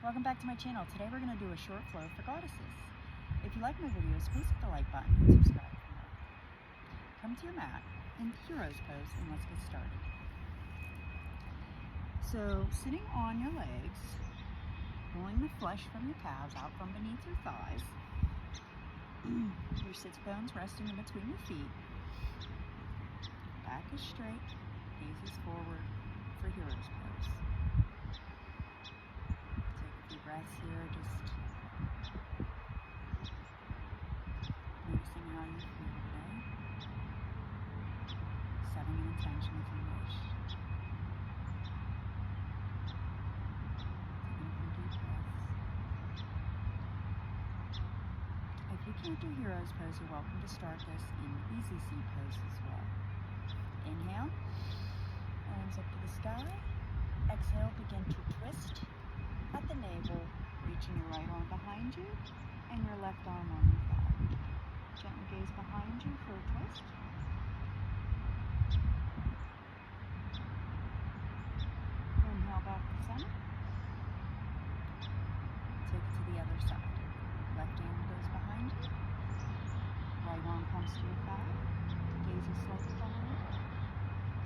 Welcome back to my channel. Today we're going to do a short flow for goddesses. If you like my videos, please hit the like button and subscribe. Come to your mat in hero's pose and let's get started. So sitting on your legs, pulling the flesh from your calves out from beneath your thighs, your sits bones resting in between your feet, back is straight, gaze is forward for hero's pose. Breaths here, just noticing how you feel today, setting an intention if you wish. Taking a few deep breaths. If you can't do hero's pose, you're welcome to start this in easy seat pose as well. Inhale, arms up to the sky. Exhale, begin to twist at the navel, reaching your right arm behind you and your left arm on your thigh. Gently gaze behind you for a twist. Inhale back to center. Take it to the other side. Left arm goes behind you. Right arm comes to your thigh. Gaze is slightly behind you.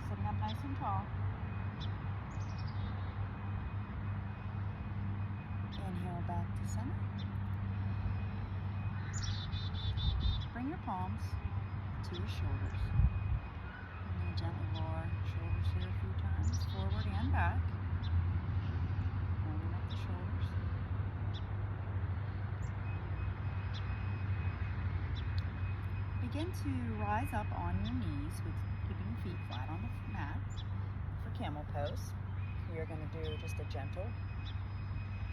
Sitting up nice and tall. Inhale back to center. Bring your palms to your shoulders. And then gently lower shoulders here a few times, forward and back. Warming up the shoulders. Begin to rise up on your knees with keeping your feet flat on the mat for camel pose. We are going to do just a gentle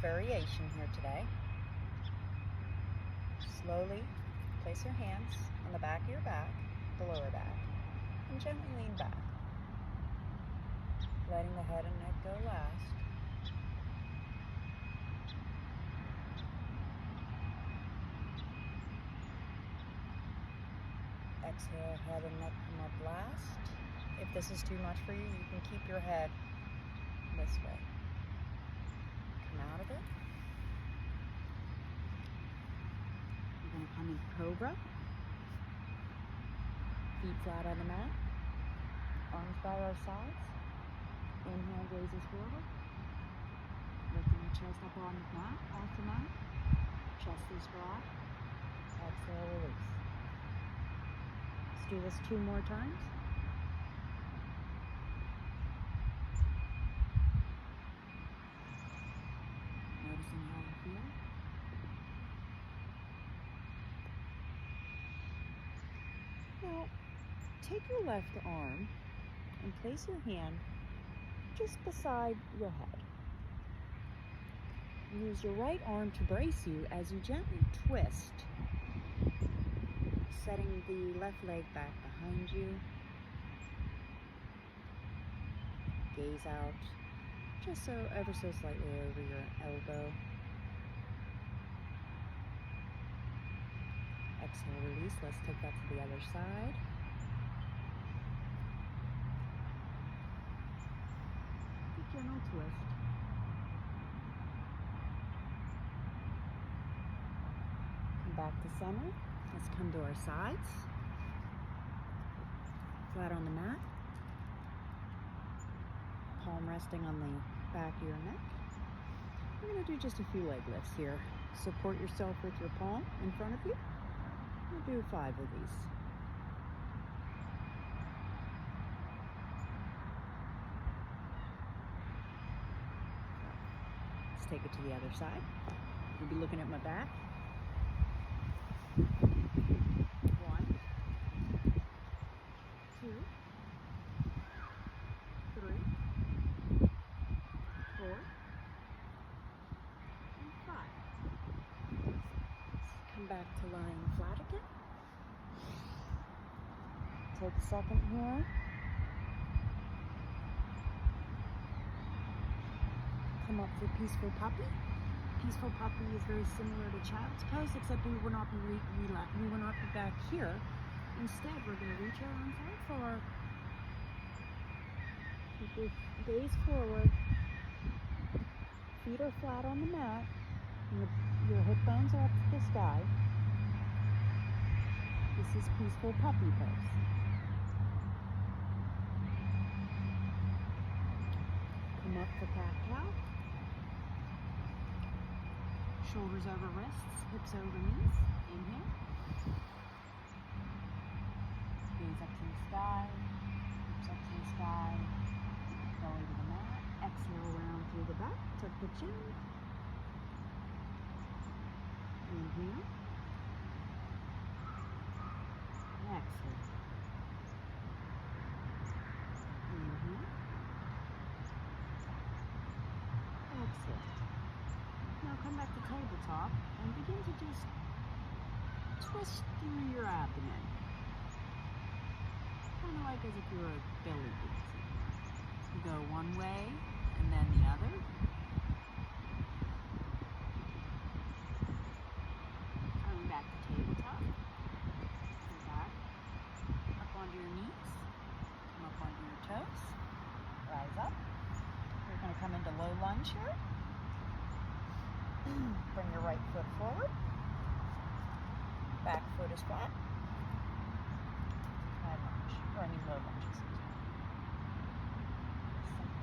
variation here today. Slowly place your hands on the back of your back, the lower back, and gently lean back, letting the head and neck go last. Exhale, head and neck come up last. If this is too much for you, you can keep your head this way. Out of it. We're going to come into Cobra. Feet flat on the mat. Arms by our sides. Inhale, gazes forward. Lifting the chest up on the mat, off the mat. Chest is broad. Exhale, release. Let's do this 2 more times. Noticing how you feel. Now, take your left arm and place your hand just beside your head. Use your right arm to brace you as you gently twist, setting the left leg back behind you. Gaze out just so ever so slightly over your elbow. Exhale, release. Let's take that to the other side. A gentle twist. Come back to center. Let's come to our sides. Flat on the mat. Palm resting on the back of your neck. We're going to do just a few leg lifts here. Support yourself with your palm in front of you. We'll do 5 of these. Let's take it to the other side. You'll be looking at my back. 1, 2, 3, 4, and 5. Let's come back to lying flat again. Take a second here. Come up for peaceful puppy. Peaceful puppy is very similar to child's pose, except we will not be back here. Instead, we're going to reach our arms out far. Keep your gaze forward. feet are flat on the mat, and your hip bones are up to the sky. This is peaceful puppy pose. Come up for cat-cow. Shoulders over wrists, hips over knees. Inhale. Gaze up to the sky, hips up to the sky, belly to the mat. Exhale, round through the back, tuck the chin. Inhale. Exhale. Inhale. Exhale. Now come back to tabletop and begin to just twist through your abdomen. Kind of like as if you were a belly dancing. You go one way and then the other. Coming back to tabletop. Come back. Up onto your knees. Come up onto your toes. Rise up. You're going to come into low lunge here. Bring your right foot forward. Back foot is flat. High lunge, or I mean low lunge, excuse me.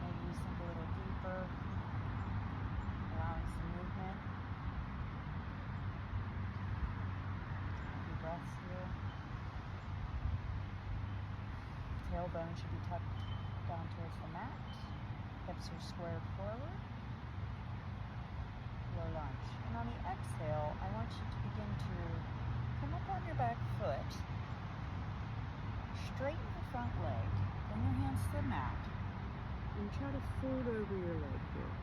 Maybe you sink a little deeper, allowing some movement. Deep breaths here. Tailbone should be tucked down towards the mat. Hips are squared forward. Low lunge. And on the exhale, I want you to begin to come up on your back foot, straighten the front leg, bring your hands to the mat, and try to fold over your leg here.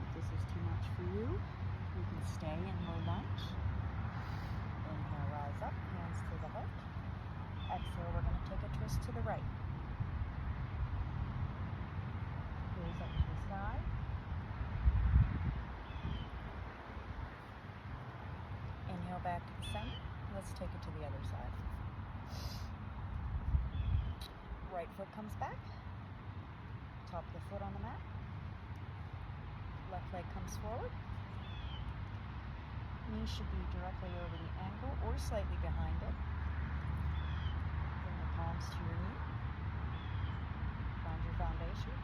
If this is too much for you, you can stay in low lunge. Inhale, rise up, hands to the heart. Exhale, we're going to take a twist to the right. Gaze up to the sky. Inhale back to the center. Let's take it to the other side. Right foot comes back. Top of the foot on the mat. Left leg comes forward. Knees should be directly over the ankle or slightly behind it. Bring the palms to your knee. Find your foundation.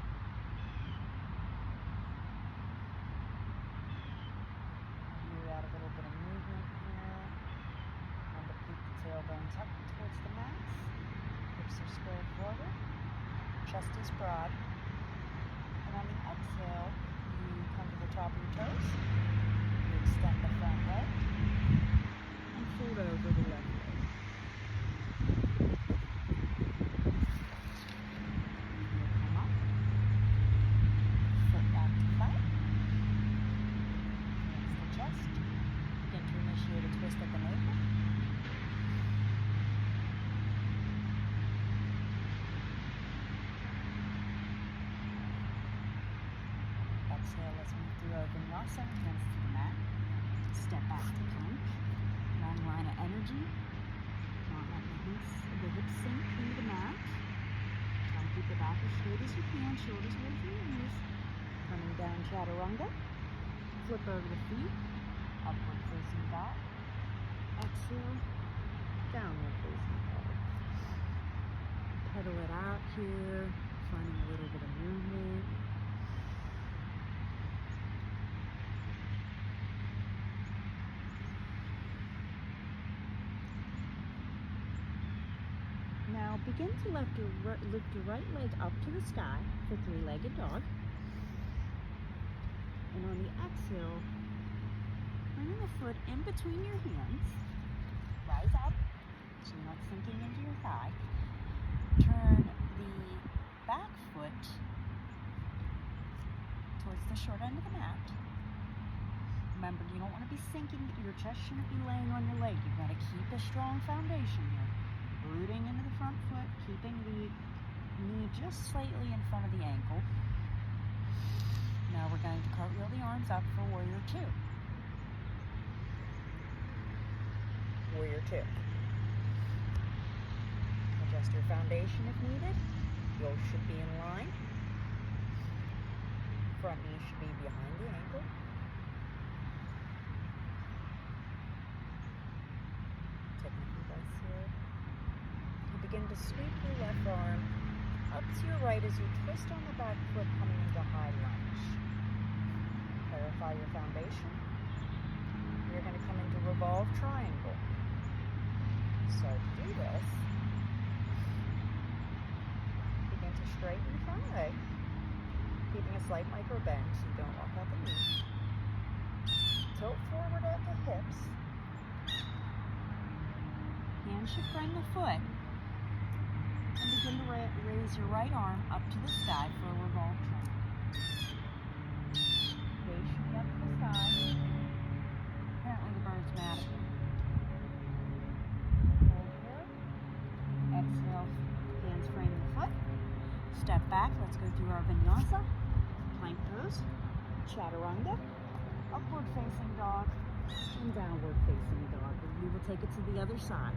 Add a little bit of movement here. Remember to keep the tailbone tucked towards the mat. Hips are squared forward. Chest is broad. And on the exhale, you come to the top of your toes. You extend the front leg and fold over the left leg. You'll come up. Foot back to flat. Chest. Begin to initiate a twist at the navel. Exhale, let's move through our vinyasa, hands to the mat. Step back to plank. Long line of energy. Not let the hips sink into the mat. Try to keep the back as straight as you can, shoulders away from your knees. Coming down, chaturanga. Flip over the feet, upward facing dog. Exhale, downward facing dog. Pedal it out here, finding a little bit of movement. Now begin to lift your right leg up to the sky for three-legged dog. And on the exhale, bringing the foot in between your hands, rise up, so you're not sinking into your thigh. Turn the back foot towards the short end of the mat. Remember, you don't want to be sinking, your chest shouldn't be laying on your leg. You've got to keep a strong foundation here. Rooting into the front foot, keeping the knee just slightly in front of the ankle. Now we're going to cartwheel the arms up for Warrior Two. Warrior Two. Adjust your foundation if needed. Yours should be in line. front knee should be behind the ankle. Taking a few breaths here. You begin to sweep your left arm up to your right as you twist on the back foot coming into high lunge. Clarify your foundation. You're going to come into revolve triangle. So to do this, begin to straighten the front leg, keeping a slight micro bend so you don't walk out the knee. Tilt forward at the hips. Hands should frame the foot. And begin to raise your right arm up to the sky for a revolve triangle. Gaze should be up to the sky. Apparently the bird's mad at me. Hold here. Exhale, hands framing the foot. Step back, let's go through our vinyasa. Plank pose, chaturanga, upward facing dog, and downward facing dog. We will take it to the other side.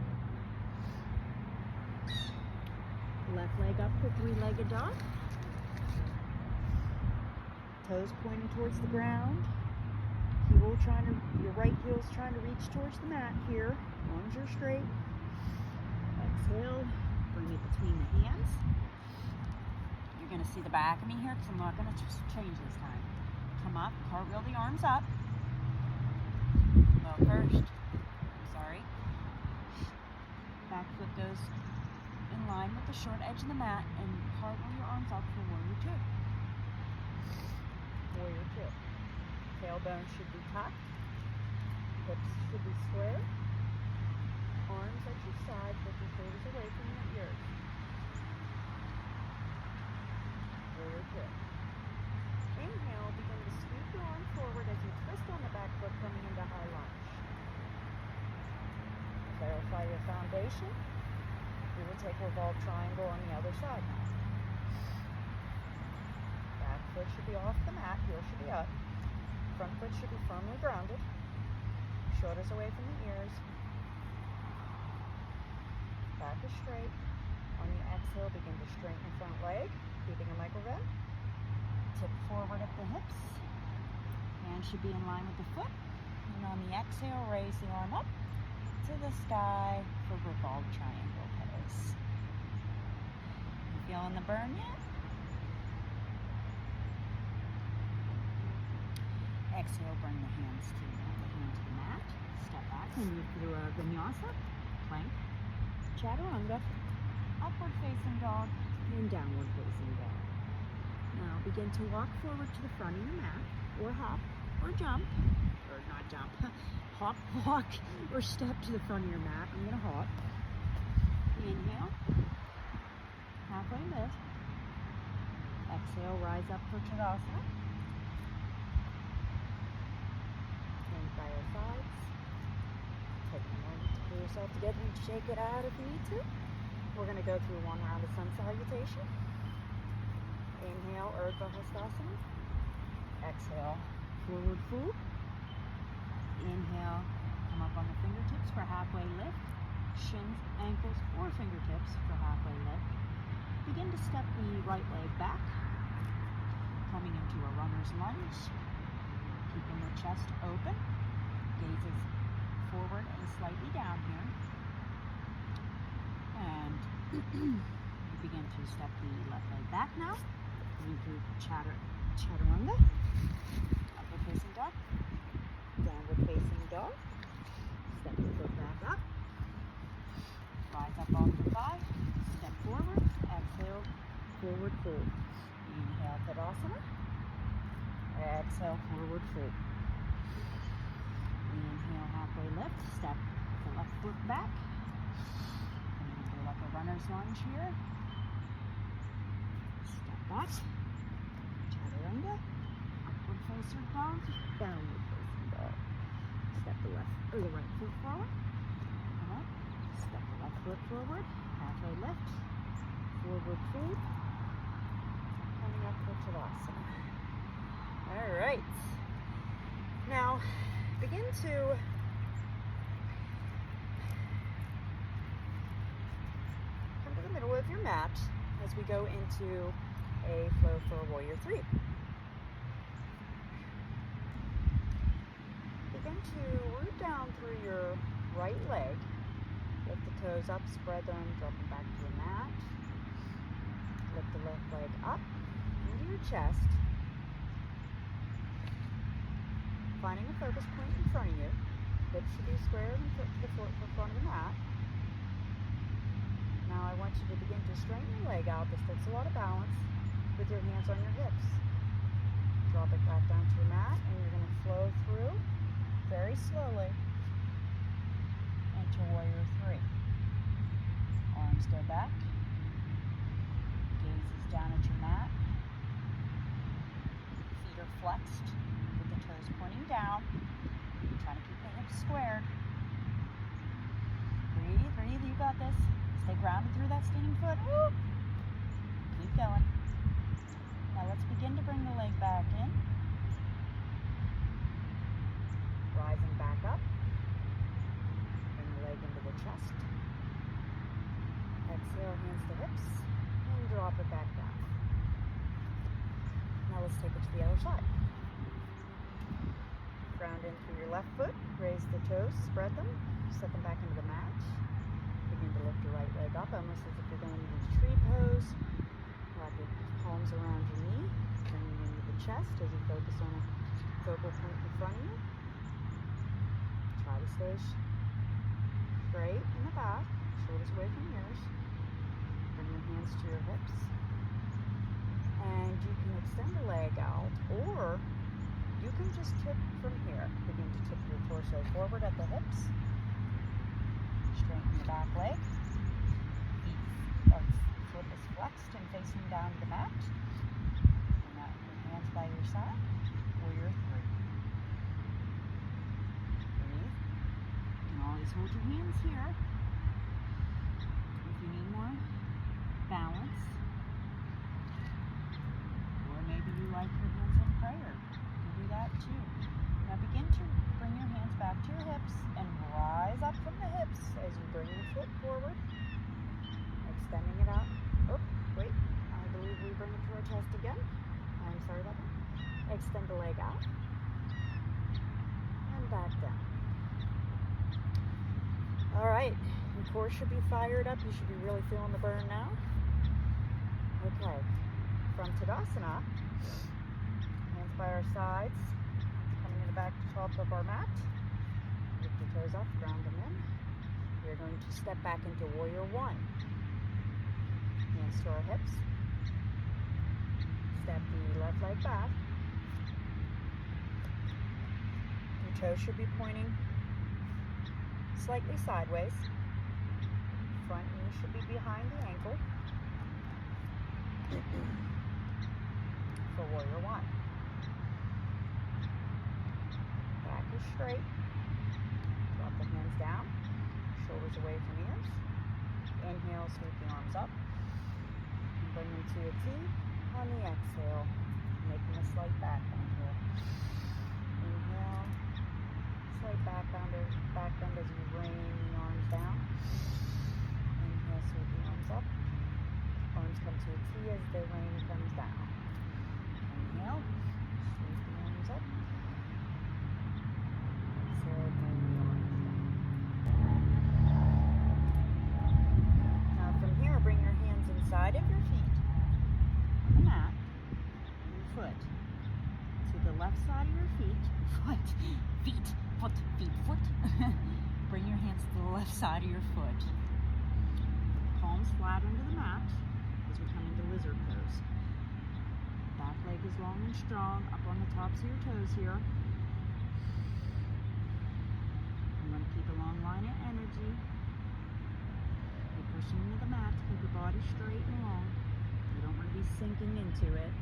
Left leg up for three-legged dog. Toes pointing towards the ground. Your right heel's trying to reach towards the mat here. Arms are straight. Exhale, bring it between the hands. You're going to see the back of me here because I'm not going to change this time. Come up, cartwheel the arms up. Well, first, back foot goes in line with the short edge of the mat and cartwheel your arms up for warrior two. Warrior two. Tailbone should be tucked. Hips should be square. Arms at your side with your shoulders away from your ears. Warrior two. Inhale, begin to sweep your arm forward as you twist on the back foot coming into high lunge. Clarify your foundation. We will take revolve triangle on the other side now. Back foot should be off the mat, heel should be up. Front foot should be firmly grounded. Shoulders away from the ears. Back is straight. On your exhale, begin to straighten the front leg, keeping a micro bend. Tip forward at the hips. Hands should be in line with the foot. And on the exhale, raise the arm up to the sky for revolve triangle pose. You feeling the burn yet? Exhale, bring the hand to the mat. Step back and move through a vinyasa, plank, chaturanga, upward facing dog, and downward facing dog. Now begin to walk forward to the front of your mat, or hop, or jump, or not jump, hop, walk, or step to the front of your mat. I'm going to hop. Inhale, halfway lift. Exhale, rise up for Tadasana. Hands by your sides. Take a moment to pull yourself together and shake it out if you need to. We're going to go through one round of sun salutation. Inhale, Urdhva Hastasana. Exhale, forward fold. Inhale, come up on the fingertips for halfway lift. Shins, ankles, or fingertips for halfway lift. Begin to step the right leg back, coming into a runner's lunge. Keeping the chest open. Gazes forward and slightly down here. And you begin to step the left leg back now. Going through chaturanga. Upward facing dog. Downward facing dog. Step the foot back up. Rise up off the thigh. Step forward. Exhale. Forward fold. Inhale, Tadasana. Exhale, forward fold. Inhale, halfway lift. Step the left foot back. Coming into like a runner's lunge here. Step back. Chaturanga. Upward facing dog. Downward facing dog. Step the left or the right foot forward. Come up. Step the left foot forward. Halfway lift. Forward fold. Coming up for Tadasana. All right. Now, begin to come to the middle of your mat as we go into a flow for warrior three. to root down through your right leg. Lift the toes up, spread them, drop them back to your mat. Lift the left leg up into your chest. Finding a focus point in front of you. Hips should be square and foot to the front of the mat. Now I want you to begin to straighten your leg out. This takes a lot of balance with your hands on your hips. Drop it back down to your mat, and you're going to flow through very slowly into Warrior 3. Arms go back. Gaze is down at your mat. Feet are flexed with the toes pointing down. Trying to keep the hips squared. Breathe, breathe, you got this. Stay grounded through that standing foot. Woo! Keep going. Now let's begin to bring the leg back in. Rising back up. Bring the leg into the chest. Exhale, hands to hips. And drop it back down. Now let's take it to the other side. Ground in through your left foot. Raise the toes, spread them. Set them back into the mat. Begin to lift your right leg up, almost as if you're going into tree pose. Wrap your palms around your knee, bringing into the chest as you focus on a focal point in front of you. Try to stay straight in the back, shoulders away from ears. Bring your hands to your hips. And you can extend the leg out, or you can just tip from here. Begin to tip your torso forward at the hips. Straighten your back leg. Foot is flexed and facing down to the mat. Bring out your hands by your side. Warrior 3. Breathe. You can always hold your hands here. If you need more balance. Or maybe you like your hands in prayer. You can do that too. Now begin to bring your hands back to your hips and rise up from the hips as you bring your foot forward. Extending it out. Oh, wait. I believe we bring it to our chest again. I'm sorry about that. Extend the leg out. And back down. All right. Your core should be fired up. You should be really feeling the burn now. Okay. From Tadasana, hands by our sides, coming in the back to top of our mat. Lift your toes up, ground them in. We're going to step back into Warrior 1. Hands to our hips. Step the left leg back. Your toes should be pointing slightly sideways. Front knee should be behind the ankle. For Warrior 1. Back is straight. Drop the hands down. Shoulders away from ears. Inhale, sweep the arms up. And bring them to a T. On the exhale, making a slight back bend here. Inhale. Slight back bend as you rain the arms down. Inhale, sweep the arms up. Arms come to a T as the rain comes down. Inhale, sweep the arms up. Exhale, bring the arms down. Now from here, bring your hands inside of your feet on the mat. Your foot to the left side of your feet. Foot. Bring your hands to the left side of your foot. Palms flat under the mat as we come into lizard pose. Back leg is long and strong, up on the tops of your toes here. I'm going to keep a long line of energy. You're pushing into the mat to keep your body straight and long. You don't want to be sinking into it.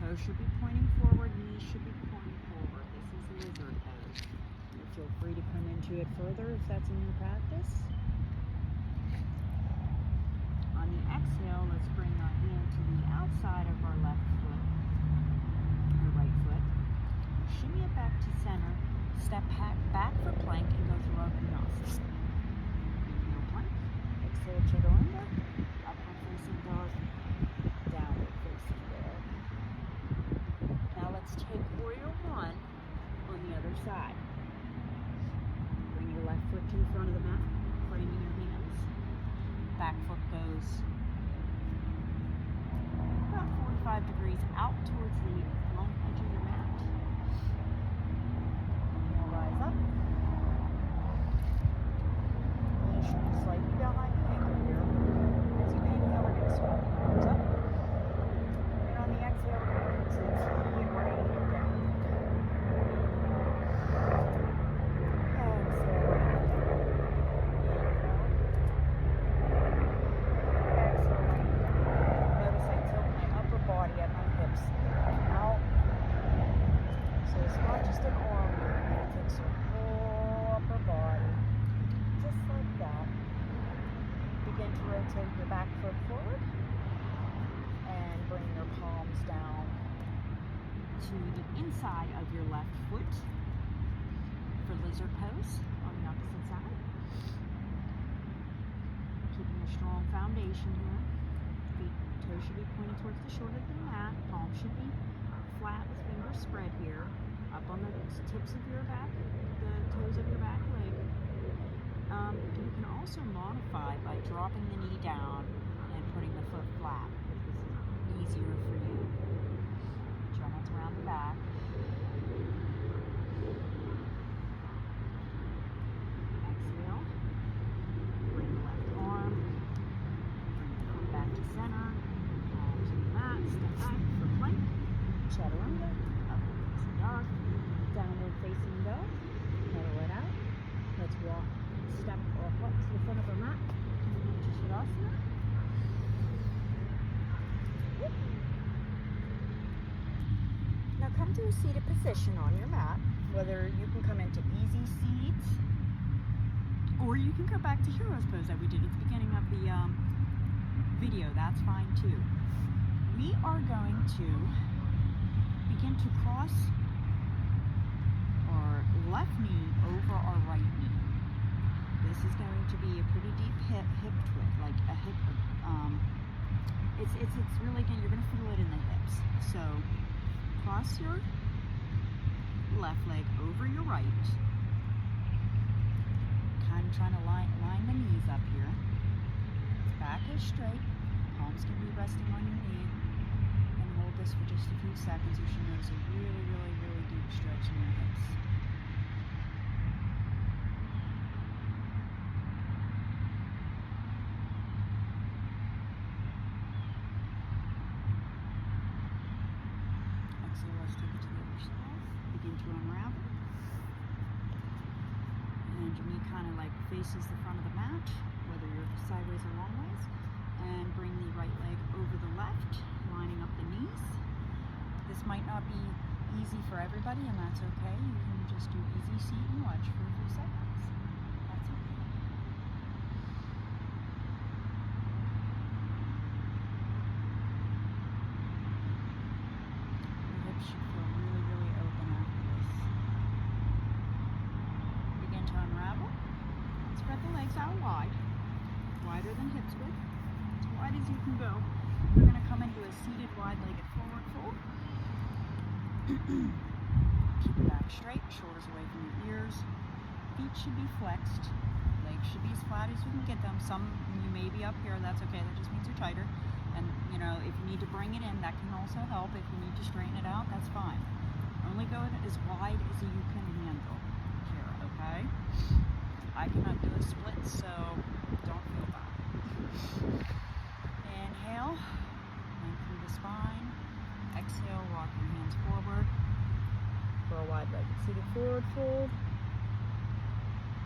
Toes should be pointing forward, knees should be pointing forward. This is lizard pose. You feel free to come into it further if that's in your practice. On the exhale, let's bring our hand to the outside of our left foot, or right foot. Shimmy it back to center. Step back for plank and go through our vinyasa. Inhale, plank. Exhale, chaturanga. Upward facing dog. Downward facing dog. Now let's take Warrior 1. We're on the other side. Bring your left foot to the front of the mat, framing your hands. Back foot goes about 45 degrees out towards the long edge of your mat. Inhale, rise up. Knee should be slightly behind the ankle here. As you inhale, we're going to sweep the arms up. And on the exhale, we're going to rain it down. Rotate your back foot forward and bring your palms down to the inside of your left foot for lizard pose on the opposite side. Keeping a strong foundation here. Feet, toes should be pointed towards the shoulder of the mat. Palms should be flat with fingers spread here. Up on the tips of your back, the toes of your back leg. You can also modify by dropping the knee down and putting the foot flat if this is easier for you. Gentle around the back. Exhale. Bring the left arm. Bring the foot back to center. Palms to the mat. Step back for plank. Chaturanga. Upward facing dog. Downward facing dog. Pedal it out. Let's walk. Step or hop to the front of our mat, coming into Shavasana. Now come to a seated position on your mat, whether you can come into easy seat, or you can go back to Hero's Pose that we did at the beginning of the video. That's fine too. We are going to begin to cross our left knee over our right knee. This is going to be a pretty deep hip twist, like a hip. It's really good. You're going to feel it in the hips. So cross your left leg over your right. Kind of trying to line the knees up here. Back is straight. Palms can be resting on your knee. And hold this for just a few seconds. You should notice a really, really, really deep stretch in your hips. And your knee kind of like faces the front of the mat, whether you're sideways or long ways. And bring the right leg over the left, lining up the knees. This might not be easy for everybody, and that's okay. You can just do easy seat and watch for a few seconds. That's okay. Your hips should feel really, really open after this. Begin to unravel. Spread the legs out wide, wider than hips width, as wide as you can go. We're going to come into a seated wide-legged forward fold. Keep your back straight, shoulders away from your ears. Feet should be flexed. Legs should be as flat as you can get them. Some you may be up here, that's okay. That just means you're tighter. And you know, if you need to bring it in, that can also help. If you need to straighten it out, that's fine. Only go as wide as you can handle here, okay? I cannot do a split, so don't feel bad. Inhale, lengthen the spine. Exhale, rock your hands forward for a wide-legged seated forward fold.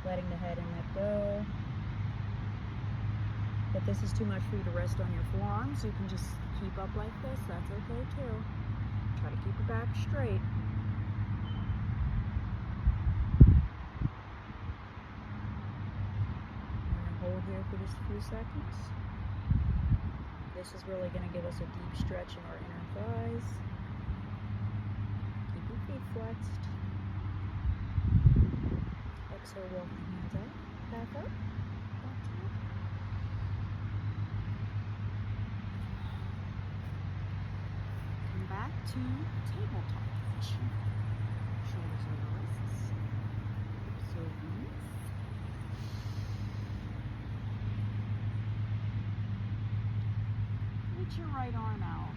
Letting the head and neck go. If this is too much for you to rest on your forearms, you can just keep up like this. That's okay too. Try to keep your back straight. Hold here for just a few seconds. This is really going to give us a deep stretch in our inner thighs. Keep your feet flexed. Exhale, walk the hands out, back up, back down. Come back to tabletop position. Shoulders Observe the wrists. Observe the knees. Reach your right arm out.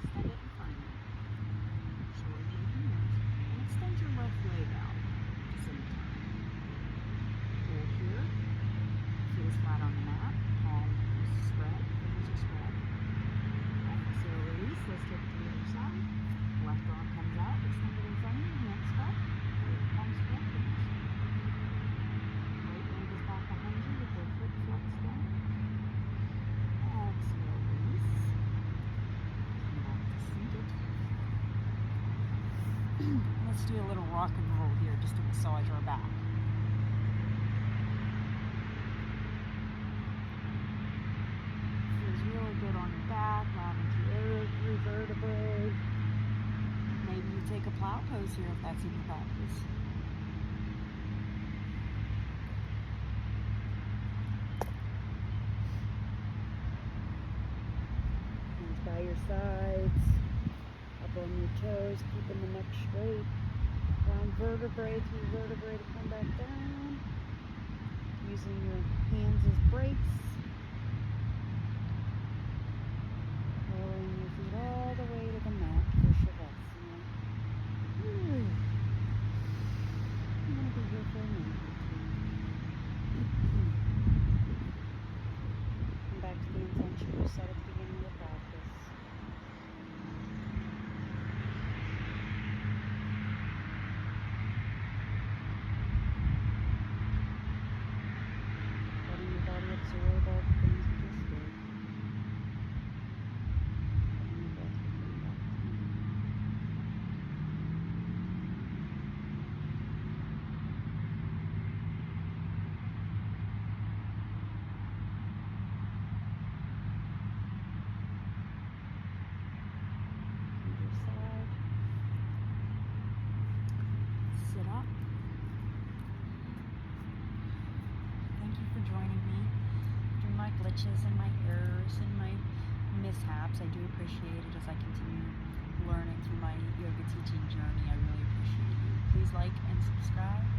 Extend it in front of you. Shoulder to your ears. And extend your left leg out at the same time. Hold here. Feet is flat on the mat. Palm is spread. Fingers are spread. Exhale, release. Let's take it to the other side. Left arm comes out. Extend it in front of you. Hands spread. Palm spread. Fingers spread. Right leg is back behind you with the foot flexed down. Exhale, release. Come back to seated. Let's do a little rock and roll here just to massage our back. Feels really good on your back, moving to every vertebrae. Maybe you take a plow pose here if that's in your practice. Hands by your sides, up on your toes, keeping the neck straight. Round vertebrae through vertebrae to come back down. Using your hands as brakes. Rolling your feet all the way to the mat for Shavasana. I'm going to be here for a minute or two. Come back to the intention you set at the beginning of the practice. Letting your body absorb all the things we just did. Letting your breath return back to you. Either side. Sit up. Thank you for joining me through my glitches and my errors and my mishaps. I do appreciate it as I continue learning through my yoga teaching journey. I really appreciate you. Please like and subscribe.